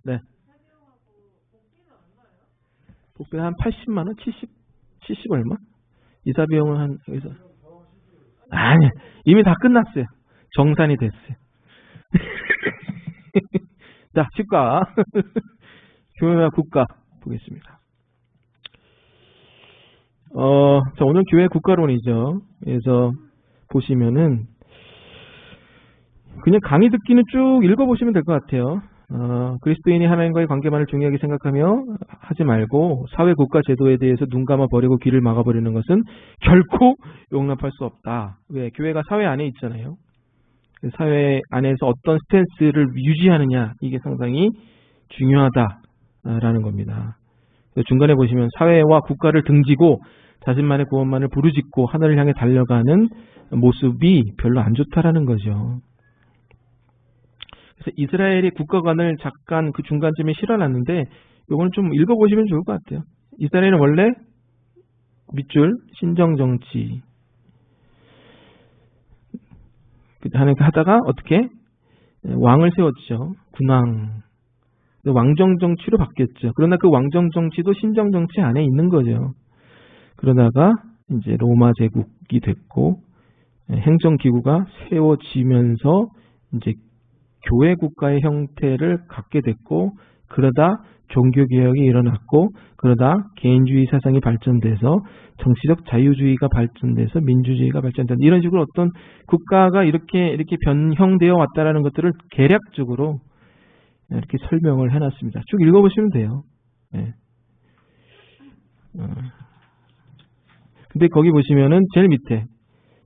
네. 복비 한 80만 원? 70 얼마? 이사 비용은 한 여기서 아니 이미 다 끝났어요. 정산이 됐어요. 자, 시가 교회와 국가 보겠습니다. 자, 오늘 교회 국가론이죠. 그래서 보시면은 그냥 강의 듣기는 쭉 읽어보시면 될 것 같아요. 그리스도인이 하나님과의 관계만을 중요하게 생각하며 하지 말고 사회 국가 제도에 대해서 눈 감아버리고 귀를 막아버리는 것은 결코 용납할 수 없다. 왜? 교회가 사회 안에 있잖아요. 사회 안에서 어떤 스탠스를 유지하느냐 이게 상당히 중요하다라는 겁니다. 중간에 보시면 사회와 국가를 등지고 자신만의 구원만을 부르짖고 하늘을 향해 달려가는 모습이 별로 안 좋다라는 거죠. 그래서 이스라엘의 국가관을 잠깐 그 중간쯤에 실어놨는데 이건 좀 읽어보시면 좋을 것 같아요. 이스라엘은 원래 밑줄 신정정치 하다가 어떻게 왕을 세웠죠. 군왕 왕정정치로 바뀌었죠. 그러나 그 왕정정치도 신정정치 안에 있는 거죠. 그러다가 이제 로마 제국이 됐고 행정기구가 세워지면서 이제 교회 국가의 형태를 갖게 됐고 그러다 종교개혁이 일어났고 그러다 개인주의 사상이 발전돼서 정치적 자유주의가 발전돼서 민주주의가 발전된다. 이런 식으로 어떤 국가가 이렇게 변형되어 왔다라는 것들을 개략적으로 이렇게 설명을 해놨습니다. 쭉 읽어보시면 돼요. 네. 근데 거기 보시면은 제일 밑에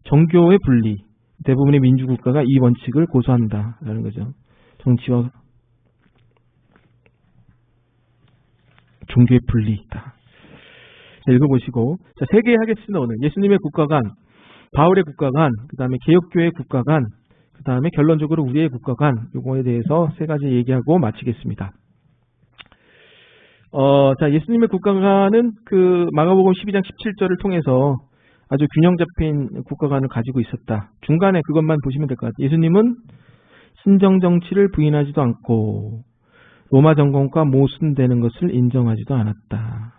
정교의 분리 대부분의 민주국가가 이 원칙을 고수한다라는 거죠. 정치와 종교의 분리다. 읽어보시고 자, 세 개 하겠습니다. 오늘 예수님의 국가관, 바울의 국가관, 그 다음에 개혁교회의 국가관, 그 다음에 결론적으로 우리의 국가관 요거에 대해서 세 가지 얘기하고 마치겠습니다. 자, 예수님의 국가관은 그 마가복음 12장 17절을 통해서 아주 균형 잡힌 국가관을 가지고 있었다. 중간에 그것만 보시면 될 것 같아요. 예수님은 신정정치를 부인하지도 않고 로마 정권과 모순되는 것을 인정하지도 않았다.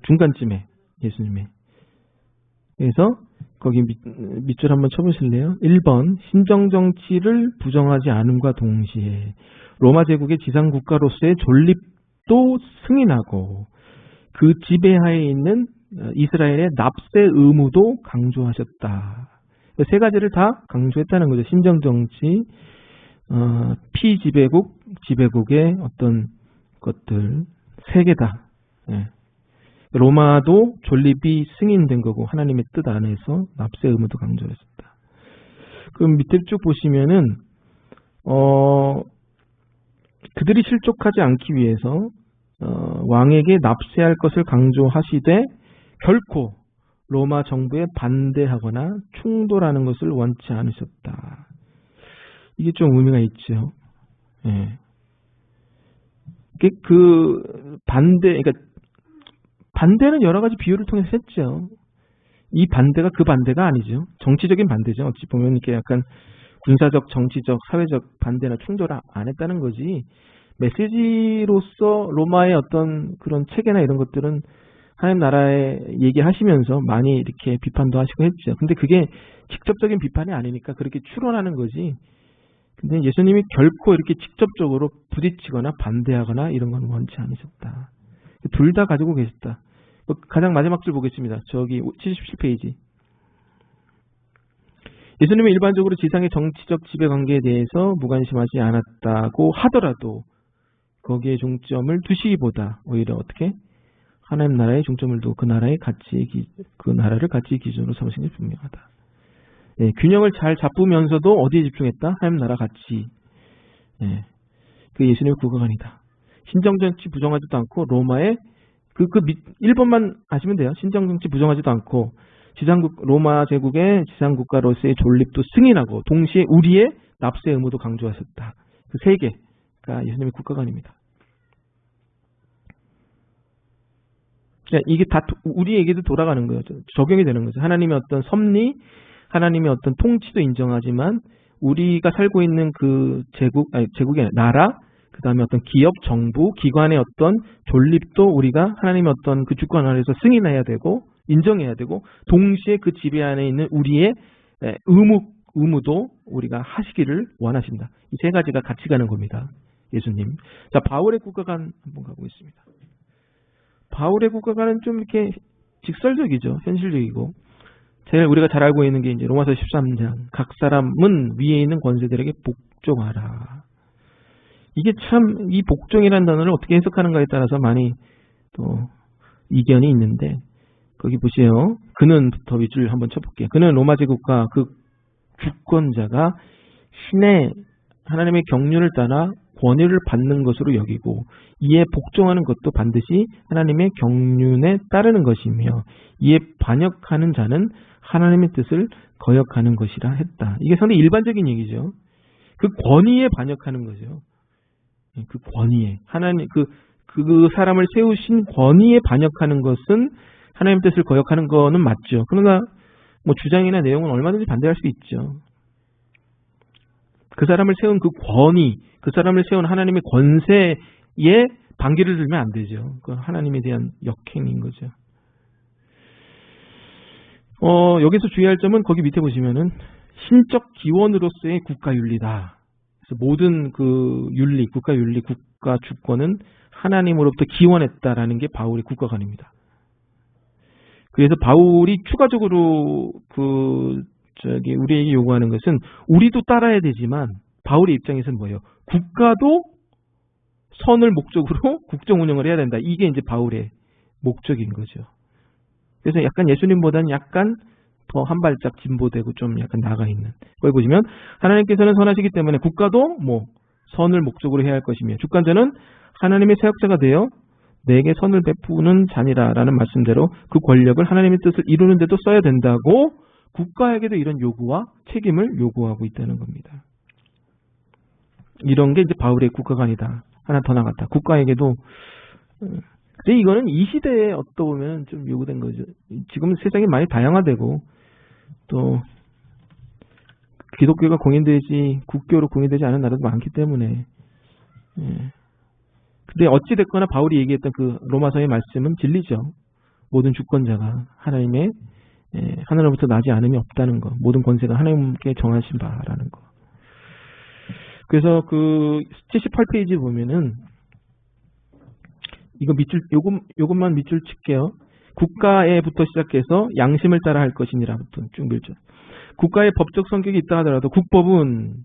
중간쯤에 예수님의. 그래서 거기 밑줄 한번 쳐보실래요? 1번 신정정치를 부정하지 않음과 동시에 로마 제국의 지상국가로서의 존립도 승인하고 그 지배하에 있는 이스라엘의 납세 의무도 강조하셨다. 세 가지를 다 강조했다는 거죠. 신정정치, 피지배국, 지배국의 어떤 것들 세 개다. 예. 로마도 존립이 승인된 거고 하나님의 뜻 안에서 납세 의무도 강조했었다. 그럼 밑에 쭉 보시면은 그들이 실족하지 않기 위해서 왕에게 납세할 것을 강조하시되 결코 로마 정부에 반대하거나 충돌하는 것을 원치 않으셨다. 이게 좀 의미가 있죠. 예. 그 반대, 그러니까 반대는 여러 가지 비유를 통해서 했죠. 이 반대가 그 반대가 아니죠. 정치적인 반대죠. 어찌 보면 이렇게 약간 군사적, 정치적, 사회적 반대나 충돌을 안 했다는 거지. 메시지로서 로마의 어떤 그런 체계나 이런 것들은 하나님 나라에 얘기하시면서 많이 이렇게 비판도 하시고 했죠. 근데 그게 직접적인 비판이 아니니까 그렇게 추론하는 거지. 근데 예수님이 결코 이렇게 직접적으로 부딪히거나 반대하거나 이런 건 원치 않으셨다. 둘 다 가지고 계셨다. 가장 마지막 줄 보겠습니다. 저기 77페이지. 예수님은 일반적으로 지상의 정치적 지배관계에 대해서 무관심하지 않았다고 하더라도 거기에 중점을 두시기보다 오히려 어떻게? 하나님 나라에 중점을 두고 그 나라를 가치 기준으로 삼으신 게 분명하다. 예, 균형을 잘 잡으면서도 어디에 집중했다? 하나님 나라 가치. 예, 그 예수님의 국가관이다. 신정정치 부정하지도 않고 로마의 1번만 아시면 돼요. 신정정치 부정하지도 않고 로마 제국의 지상국가로서의 존립도 승인하고 동시에 우리의 납세 의무도 강조하셨다. 그 세 개가 예수님의 국가관입니다. 이게 다 우리에게도 돌아가는 거죠. 적용이 되는 거죠. 하나님의 어떤 섭리, 하나님의 어떤 통치도 인정하지만 우리가 살고 있는 그 제국이 아니라 나라, 그 다음에 어떤 기업, 정부, 기관의 어떤 존립도 우리가 하나님의 어떤 그 주권 아래서 승인해야 되고 인정해야 되고, 동시에 그 지배 안에 있는 우리의 의무도 우리가 하시기를 원하신다. 이 세 가지가 같이 가는 겁니다. 예수님. 자, 바울의 국가관 한번 가보겠습니다. 바울의 국가관은 좀 이렇게 직설적이죠. 현실적이고. 제일 우리가 잘 알고 있는 게 이제 로마서 13장. 각 사람은 위에 있는 권세들에게 복종하라. 이게 참, 이 복종이라는 단어를 어떻게 해석하는가에 따라서 많이 또 이견이 있는데, 거기 보세요. 그는부터 밑줄 한번 쳐볼게요. 그는 로마 제국과 그 주권자가 신의 하나님의 경륜을 따라 권위를 받는 것으로 여기고, 이에 복종하는 것도 반드시 하나님의 경륜에 따르는 것이며, 이에 반역하는 자는 하나님의 뜻을 거역하는 것이라 했다. 이게 상당히 일반적인 얘기죠. 그 권위에 반역하는 거죠. 그 권위에, 하나님 그 사람을 세우신 권위에 반역하는 것은 하나님 뜻을 거역하는 거는 맞죠. 그러나 뭐 주장이나 내용은 얼마든지 반대할 수 있죠. 그 사람을 세운 그 권위, 그 사람을 세운 하나님의 권세에 반기를 들면 안 되죠. 그 하나님에 대한 역행인 거죠. 여기서 주의할 점은 거기 밑에 보시면은 신적 기원으로서의 국가윤리다. 그래서 모든 그 윤리, 국가윤리, 국가 주권은 하나님으로부터 기원했다라는 게 바울의 국가관입니다. 그래서 바울이 추가적으로 우리에게 요구하는 것은, 우리도 따라야 되지만 바울의 입장에서는 뭐예요? 국가도 선을 목적으로 국정 운영을 해야 된다. 이게 이제 바울의 목적인 거죠. 그래서 약간 예수님보다는 약간 더 한 발짝 진보되고 좀 약간 나가 있는. 거기 보시면 하나님께서는 선하시기 때문에 국가도 뭐 선을 목적으로 해야 할 것이며, 주권자는 하나님의 사역자가 되어 내게 선을 베푸는 자니라라는 말씀대로 그 권력을 하나님의 뜻을 이루는 데도 써야 된다고 국가에게도 이런 요구와 책임을 요구하고 있다는 겁니다. 이런 게 이제 바울의 국가관이다. 하나 더 나갔다. 국가에게도. 근데 이거는 이 시대에 어떻게 보면 좀 요구된 거죠. 지금은 세상이 많이 다양화되고 또 기독교가 공인되지, 국교로 공인되지 않은 나라도 많기 때문에. 근데 어찌 됐거나 바울이 얘기했던 그 로마서의 말씀은 진리죠. 모든 주권자가 하나님의 하늘로부터 나지 않음이 없다는 거, 모든 권세가 하나님께 정하신 바라는 거. 그래서 그 78페이지 보면은 이거 요것만 밑줄 칠게요. 국가에부터 시작해서 양심을 따라 할 것이니라부터 쭉 밀죠. 국가의 법적 성격이 있다 하더라도 국법은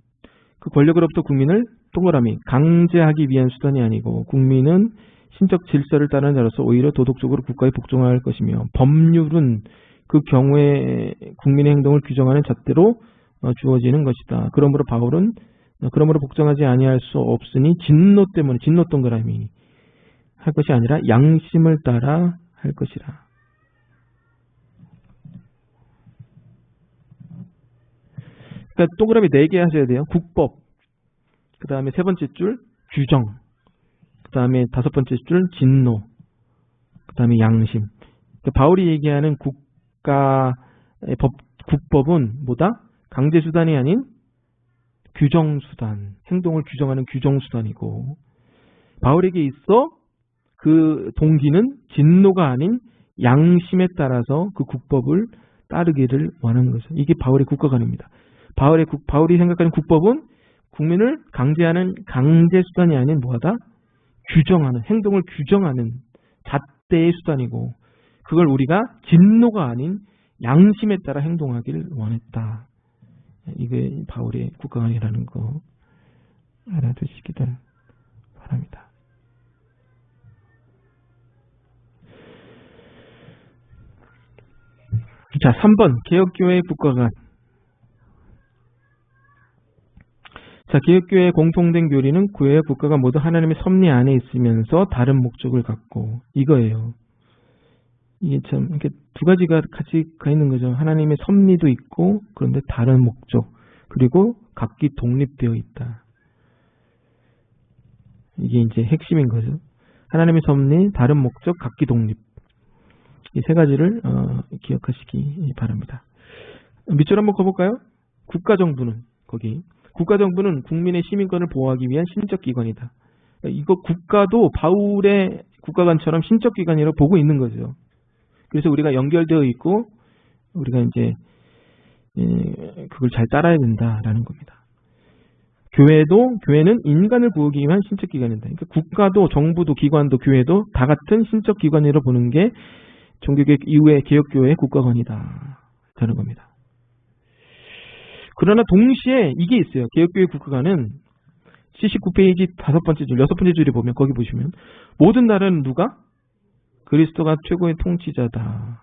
그 권력으로부터 국민을 동그라미 강제하기 위한 수단이 아니고, 국민은 신적 질서를 따르는 자로서 오히려 도덕적으로 국가에 복종할 것이며, 법률은 그 경우에 국민의 행동을 규정하는 잣대로 주어지는 것이다. 그러므로 복종하지 아니할 수 없으니 진노 때문에, 진노 동그라미 할 것이 아니라 양심을 따라 할 것이라. 그러니까 동그라미 4개 하셔야 돼요. 국법, 그 다음에 세 번째 줄 규정, 그 다음에 5번째 줄 진노, 그 다음에 양심. 그러니까 바울이 얘기하는 국법은 뭐다? 강제수단이 아닌 규정수단, 행동을 규정하는 규정수단이고, 바울에게 있어 그 동기는 진노가 아닌 양심에 따라서 그 국법을 따르기를 원하는 거죠. 이게 바울의 국가관입니다. 바울이 생각하는 국법은 국민을 강제하는 강제수단이 아닌 뭐하다? 규정하는, 행동을 규정하는 잣대의 수단이고, 그걸 우리가 진노가 아닌 양심에 따라 행동하기를 원했다. 이게 바울의 국가관이라는 거 알아두시기를 바랍니다. 자, 3번 개혁교회의 국가관. 자, 개혁교회의 공통된 교리는 교회와 국가가 모두 하나님의 섭리 안에 있으면서 다른 목적을 갖고, 이거예요. 이게 참 이렇게 두 가지가 같이 가 있는 거죠. 하나님의 섭리도 있고, 그런데 다른 목적, 그리고 각기 독립되어 있다. 이게 이제 핵심인 거죠. 하나님의 섭리, 다른 목적, 각기 독립. 이 세 가지를 기억하시기 바랍니다. 밑줄 한번 가볼까요? 국가정부는 거기. 국가정부는 국민의 시민권을 보호하기 위한 신적 기관이다. 이거 국가도 바울의 국가관처럼 신적 기관이라고 보고 있는 거죠. 그래서 우리가 연결되어 있고 우리가 이제 그걸 잘 따라야 된다라는 겁니다. 교회는 인간을 구하기 위한 신적 기관이다. 그러니까 국가도 정부도 기관도 교회도 다 같은 신적 기관이라고 보는 게 종교개혁 이후의 개혁교회의 국가관이다. 라는 겁니다. 그러나 동시에 이게 있어요. 개혁교회 국가관은 79페이지 5번째 줄, 6번째 줄에 보면 거기 보시면 모든 나라는 누가? 그리스도가 최고의 통치자다.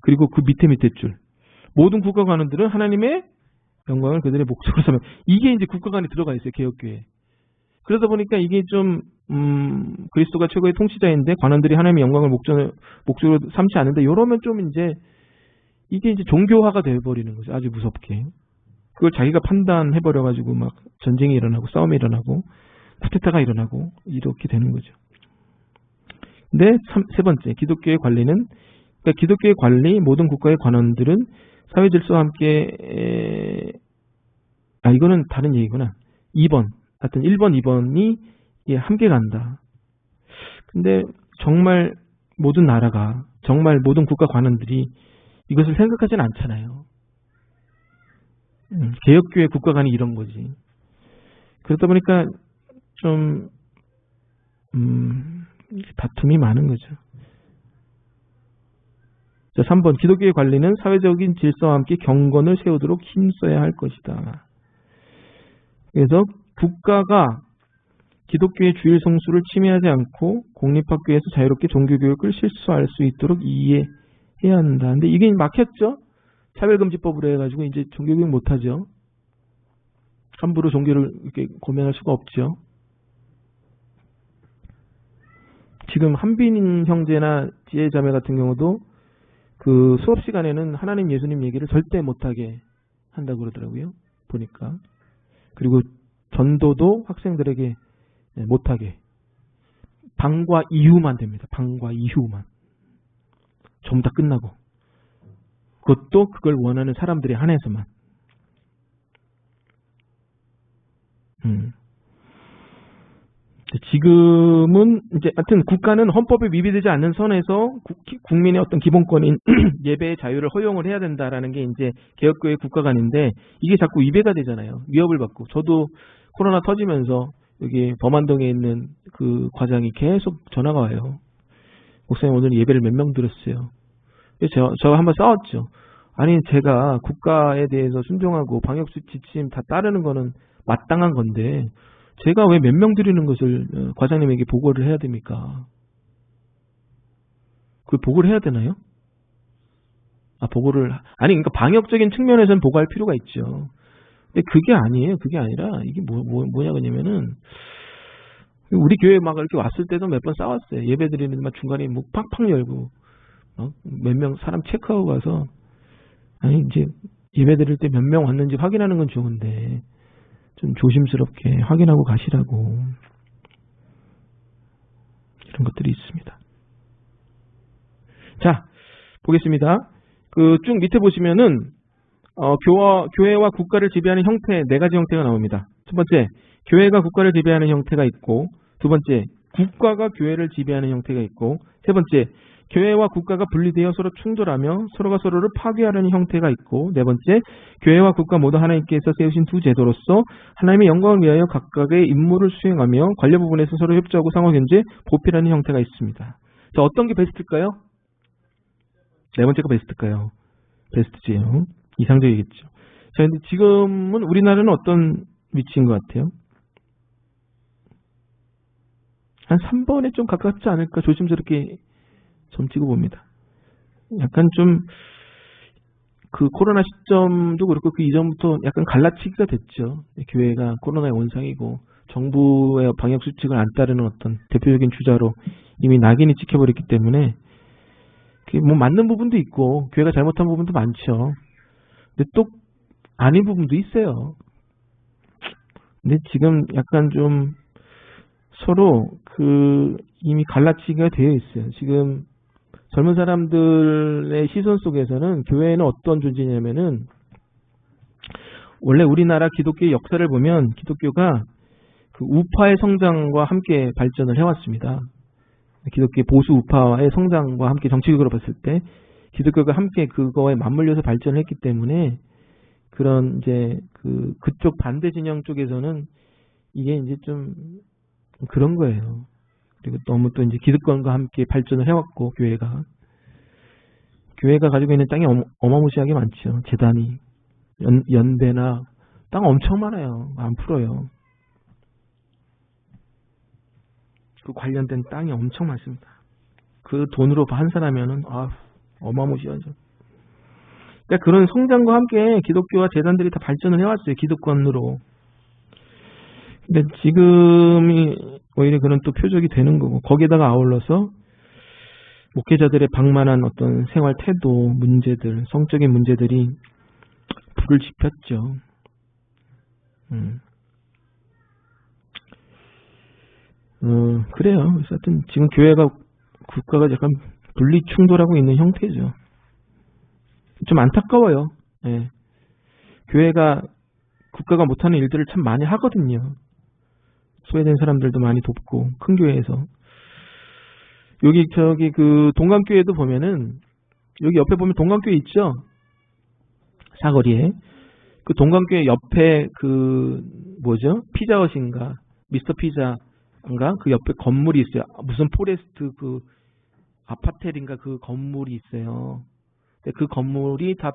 그리고 그 밑에 줄. 모든 국가관원들은 하나님의 영광을 그들의 목적으로 삼아. 이게 이제 국가관에 들어가 있어요. 개혁교회. 그러다 보니까 이게 좀 그리스도가 최고의 통치자인데 관원들이 하나님의 영광을 목적으로 삼지 않는다. 이러면 좀 이제 이게 이제 종교화가 돼버리는 거죠. 아주 무섭게. 그걸 자기가 판단해버려가지고 막 전쟁이 일어나고 싸움이 일어나고 쿠데타가 일어나고 이렇게 되는 거죠. 근데 세 번째, 기독교의 관리는, 그러니까 기독교의 관리, 모든 국가의 관원들은 사회 질서와 함께, 이거는 다른 얘기구나. 2번. 하여튼 1번, 2번이 함께 간다. 근데 정말 모든 나라가, 정말 모든 국가 관원들이 이것을 생각하지는 않잖아요. 개혁교회 국가관이 이런 거지. 그러다 보니까 좀 다툼이 많은 거죠. 자, 3번. 기독교의 관리는 사회적인 질서와 함께 경건을 세우도록 힘써야 할 것이다. 그래서 국가가 기독교의 주일 성수를 침해하지 않고 공립학교에서 자유롭게 종교교육을 실수할 수 있도록 이해해야 한다. 근데 이게 막혔죠? 차별금지법으로 해가지고 이제 종교교육 못하죠. 함부로 종교를 이렇게 고면할 수가 없죠. 지금 한빈 형제나 지혜자매 같은 경우도 그 수업 시간에는 하나님 예수님 얘기를 절대 못하게 한다고 그러더라고요. 보니까. 그리고 전도도 학생들에게 못하게. 방과 이후만 됩니다. 방과 이후만. 전부 다 끝나고. 그것도 그걸 원하는 사람들에 한해서만. 지금은 이제 하여튼 국가는 헌법에 위배되지 않는 선에서 국민의 어떤 기본권인 예배의 자유를 허용을 해야 된다라는 게 이제 개혁교회 국가관인데 이게 자꾸 위배가 되잖아요. 위협을 받고. 저도 코로나 터지면서 여기 범안동에 있는 그 과장이 계속 전화가 와요. 목사님 오늘 예배를 몇 명 들었어요. 저 한번 싸웠죠. 아니 제가 국가에 대해서 순종하고 방역수칙 지침 다 따르는 거는 마땅한 건데 제가 왜 몇 명 드리는 것을 과장님에게 보고를 해야 됩니까? 그 보고를 해야 되나요? 그러니까 방역적인 측면에서는 보고할 필요가 있죠. 근데 그게 아니에요. 그게 아니라 이게 뭐냐 그러냐면은 우리 교회 막 이렇게 왔을 때도 몇 번 싸웠어요. 예배 드리는 막 중간에 뭐 팍팍 열고 몇 명 사람 체크하고 가서 아니 이제 예배 드릴 때 몇 명 왔는지 확인하는 건 좋은데 좀 조심스럽게 확인하고 가시라고 이런 것들이 있습니다. 자, 보겠습니다. 그 쭉 밑에 보시면은 교회와 국가를 지배하는 형태 4가지 형태가 나옵니다. 첫 번째, 교회가 국가를 지배하는 형태가 있고, 두 번째, 국가가 교회를 지배하는 형태가 있고, 세 번째, 교회와 국가가 분리되어 서로 충돌하며 서로가 서로를 파괴하려는 형태가 있고, 네 번째, 교회와 국가 모두 하나님께서 세우신 두 제도로서 하나님의 영광을 위하여 각각의 임무를 수행하며 관련 부분에서 서로 협조하고 상호견제, 보필하는 형태가 있습니다. 자, 어떤 게 베스트일까요? 네 번째가 베스트일까요? 베스트지요. 이상적이겠죠. 자, 근데 지금은 우리나라는 어떤 위치인 것 같아요? 한 3번에 좀 가깝지 않을까 조심스럽게 점치고 봅니다. 약간 좀 그 코로나 시점도 그렇고 그 이전부터 약간 갈라치기가 됐죠. 교회가 코로나의 원상이고 정부의 방역 수칙을 안 따르는 어떤 대표적인 주자로 이미 낙인이 찍혀버렸기 때문에 뭐 맞는 부분도 있고 교회가 잘못한 부분도 많죠. 근데 또 아닌 부분도 있어요. 근데 지금 약간 좀 서로 이미 갈라치기가 되어 있어요. 지금 젊은 사람들의 시선 속에서는 교회는 어떤 존재냐면은 원래 우리나라 기독교의 역사를 보면 기독교가 그 우파의 성장과 함께 발전을 해왔습니다. 기독교의 보수 우파의 성장과 함께 정치적으로 봤을 때 기독교가 함께 그거에 맞물려서 발전을 했기 때문에 그런 이제 그쪽 반대 진영 쪽에서는 이게 이제 좀 그런 거예요. 그리고 너무 또 이제 기득권과 함께 발전을 해왔고 교회가 가지고 있는 땅이 어마무시하게 많죠. 재단이 연대나 땅 엄청 많아요. 안 풀어요. 그 관련된 땅이 엄청 많습니다. 그 돈으로 환산하면은 어마무시하죠. 그러니까 그런 성장과 함께 기독교와 재단들이 다 발전을 해왔어요. 기득권으로. 근데 지금이 오히려 그런 또 표적이 되는 거고, 거기에다가 아울러서 목회자들의 방만한 어떤 생활 태도 문제들, 성적인 문제들이 불을 지폈죠. 그래요. 그래서 하여튼 지금 교회가 국가가 약간 분리 충돌하고 있는 형태죠. 좀 안타까워요. 예. 교회가 국가가 못하는 일들을 참 많이 하거든요. 소외된 사람들도 많이 돕고 큰 교회에서. 여기 그 동강교회도 보면은 여기 옆에 보면 동강교회 있죠? 사거리에. 그 동강교회 옆에 그 뭐죠? 피자헛인가 미스터 피자인가 그 옆에 건물이 있어요. 무슨 포레스트 그 아파텔인가 그 건물이 있어요. 근데 그 건물이 다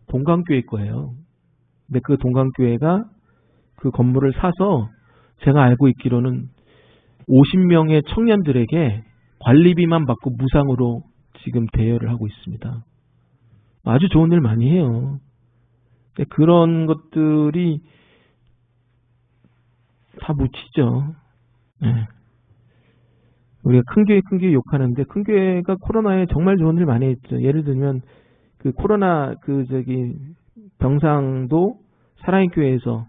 동강교회 거예요. 근데 그 동강교회가 그 건물을 사서 제가 알고 있기로는 50명의 청년들에게 관리비만 받고 무상으로 지금 대여를 하고 있습니다. 아주 좋은 일 많이 해요. 그런 것들이 다 묻히죠. 네. 우리가 큰 교회 욕하는데 큰 교회가 코로나에 정말 좋은 일 많이 했죠. 예를 들면 그 코로나 병상도 사랑의 교회에서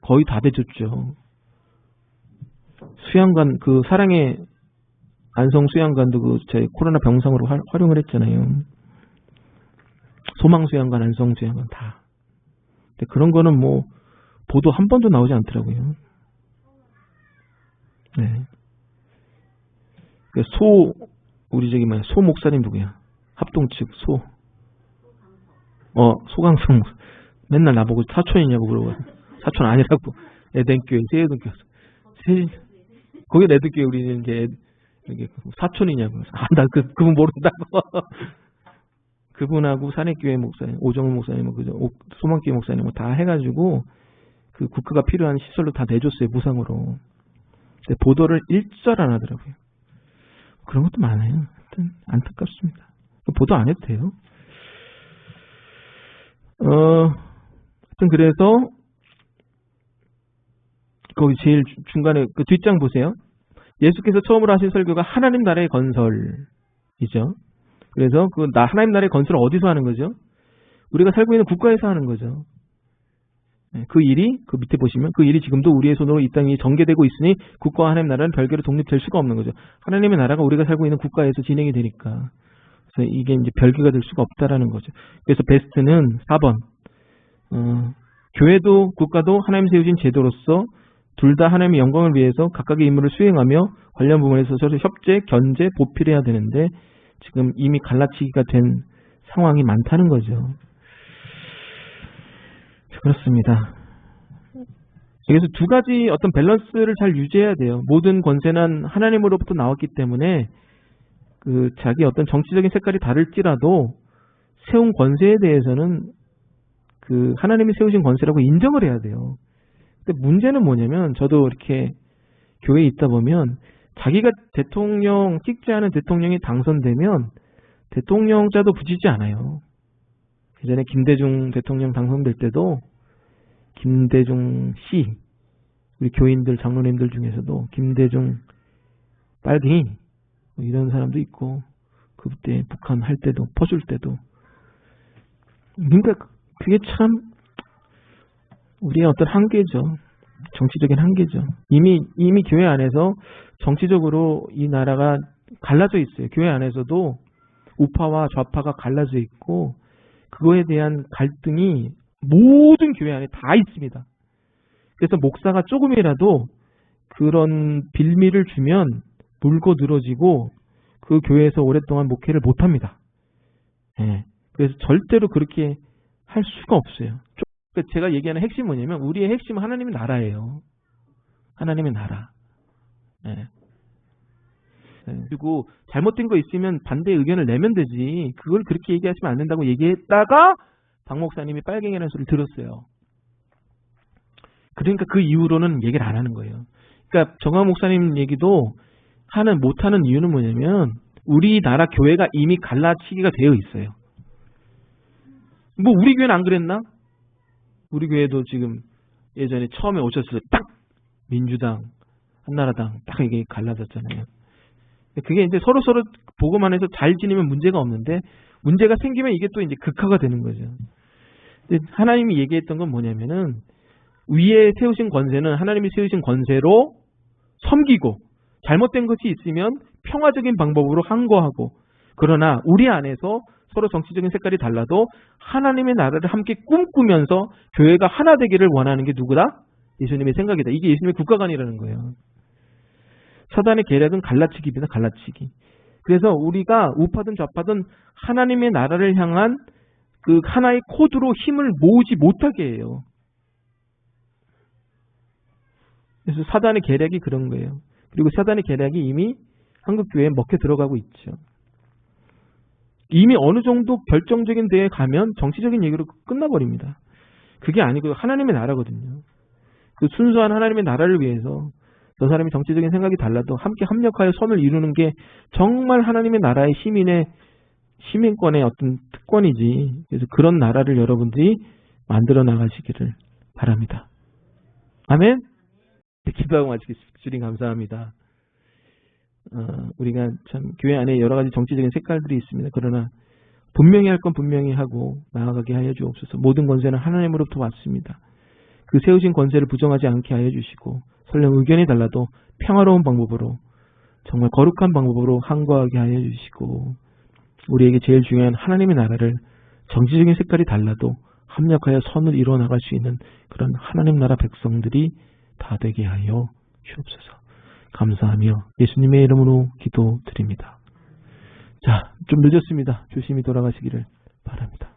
거의 다 대줬죠. 수양관 그 사랑의 안성 수양관도 저희 코로나 병상으로 활용을 했잖아요. 소망 수양관, 안성 수양관 다. 근데 그런 거는 뭐 보도 한 번도 나오지 않더라고요. 네. 우리 소 목사님 누구야? 합동 측 소강성 맨날 나보고 사촌이냐고 물어봐요. 사촌 아니라고. 에덴교회, 세에덴교회. 거기 에덴교회 우리는 이제 사촌이냐고. 나 그분 모른다고. 그분하고 산해교회 목사님, 오정훈 목사님, 소망교회 목사님 다 해가지고 그 국가가 필요한 시설로 다 내줬어요. 무상으로. 근데 보도를 일절 안 하더라고요. 그런 것도 많아요. 하여튼 안타깝습니다. 보도 안 해도 돼요. 하여튼 그래서 거기 제일 중간에 그 뒷장 보세요. 예수께서 처음으로 하신 설교가 하나님 나라의 건설이죠. 그래서 그 하나님 나라의 건설을 어디서 하는 거죠? 우리가 살고 있는 국가에서 하는 거죠. 그 일이 그 밑에 보시면 그 일이 지금도 우리의 손으로 이 땅이 전개되고 있으니 국가와 하나님의 나라는 별개로 독립될 수가 없는 거죠. 하나님의 나라가 우리가 살고 있는 국가에서 진행이 되니까. 그래서 이게 이제 별개가 될 수가 없다라는 거죠. 그래서 베스트는 4번. 교회도 국가도 하나님 세우신 제도로서 둘 다 하나님의 영광을 위해서 각각의 임무를 수행하며 관련 부분에서 서로 협재, 견제, 보필해야 되는데 지금 이미 갈라치기가 된 상황이 많다는 거죠. 그렇습니다. 그래서 두 가지 어떤 밸런스를 잘 유지해야 돼요. 모든 권세는 하나님으로부터 나왔기 때문에 그 자기 어떤 정치적인 색깔이 다를지라도 세운 권세에 대해서는 그 하나님이 세우신 권세라고 인정을 해야 돼요. 근데 문제는 뭐냐면 저도 이렇게 교회에 있다 보면 자기가 대통령 찍지 않은 대통령이 당선되면 대통령자도 붙이지 않아요. 예전에 김대중 대통령 당선될 때도 김대중 씨, 우리 교인들 장로님들 중에서도 김대중 빨갱이 뭐 이런 사람도 있고 그때 북한 할 때도 퍼줄 때도 그러니까 그게 참 우리의 어떤 한계죠. 정치적인 한계죠. 이미 교회 안에서 정치적으로 이 나라가 갈라져 있어요. 교회 안에서도 우파와 좌파가 갈라져 있고 그거에 대한 갈등이 모든 교회 안에 다 있습니다. 그래서 목사가 조금이라도 그런 빌미를 주면 물고 늘어지고 그 교회에서 오랫동안 목회를 못합니다. 예. 그래서 절대로 그렇게 할 수가 없어요. 제가 얘기하는 핵심은 뭐냐면 우리의 핵심은 하나님의 나라예요. 하나님의 나라. 예. 그리고 잘못된 거 있으면 반대 의견을 내면 되지. 그걸 그렇게 얘기하시면 안 된다고 얘기했다가 박 목사님이 빨갱이라는 소리를 들었어요. 그러니까 그 이후로는 얘기를 안 하는 거예요. 그러니까 정광 목사님 얘기도 못하는 이유는 뭐냐면 우리나라 교회가 이미 갈라치기가 되어 있어요. 뭐 우리 교회는 안 그랬나? 우리 교회도 지금 예전에 처음에 오셨을 때 딱 민주당, 한나라당 딱 이게 갈라졌잖아요. 그게 이제 서로 보고만 해서 잘 지내면 문제가 없는데 문제가 생기면 이게 또 이제 극화가 되는 거죠. 하나님이 얘기했던 건 뭐냐면은 위에 세우신 권세는 하나님이 세우신 권세로 섬기고 잘못된 것이 있으면 평화적인 방법으로 항거하고 그러나 우리 안에서 서로 정치적인 색깔이 달라도 하나님의 나라를 함께 꿈꾸면서 교회가 하나 되기를 원하는 게 누구다? 예수님의 생각이다. 이게 예수님의 국가관이라는 거예요. 사단의 계략은 갈라치기입니다. 갈라치기. 그래서 우리가 우파든 좌파든 하나님의 나라를 향한 그 하나의 코드로 힘을 모으지 못하게 해요. 그래서 사단의 계략이 그런 거예요. 그리고 사단의 계략이 이미 한국교회에 먹혀 들어가고 있죠. 이미 어느 정도 결정적인 데에 가면 정치적인 얘기로 끝나버립니다. 그게 아니고 하나님의 나라거든요. 그 순수한 하나님의 나라를 위해서 저 사람이 정치적인 생각이 달라도 함께 합력하여 선을 이루는 게 정말 하나님의 나라의 시민권의 어떤 특권이지. 그래서 그런 나라를 여러분들이 만들어 나가시기를 바랍니다. 아멘? 기도하고 마치겠습니다. 주님 감사합니다. 우리가 참 교회 안에 여러 가지 정치적인 색깔들이 있습니다. 그러나 분명히 할 건 분명히 하고 나아가게 하여 주옵소서. 모든 권세는 하나님으로부터 왔습니다. 그 세우신 권세를 부정하지 않게 하여 주시고 설령 의견이 달라도 평화로운 방법으로 정말 거룩한 방법으로 항거하게 하여 주시고 우리에게 제일 중요한 하나님의 나라를 정치적인 색깔이 달라도 합력하여 선을 이루어 나갈 수 있는 그런 하나님 나라 백성들이 다 되게 하여 주옵소서. 감사하며 예수님의 이름으로 기도드립니다. 자, 좀 늦었습니다. 조심히 돌아가시기를 바랍니다.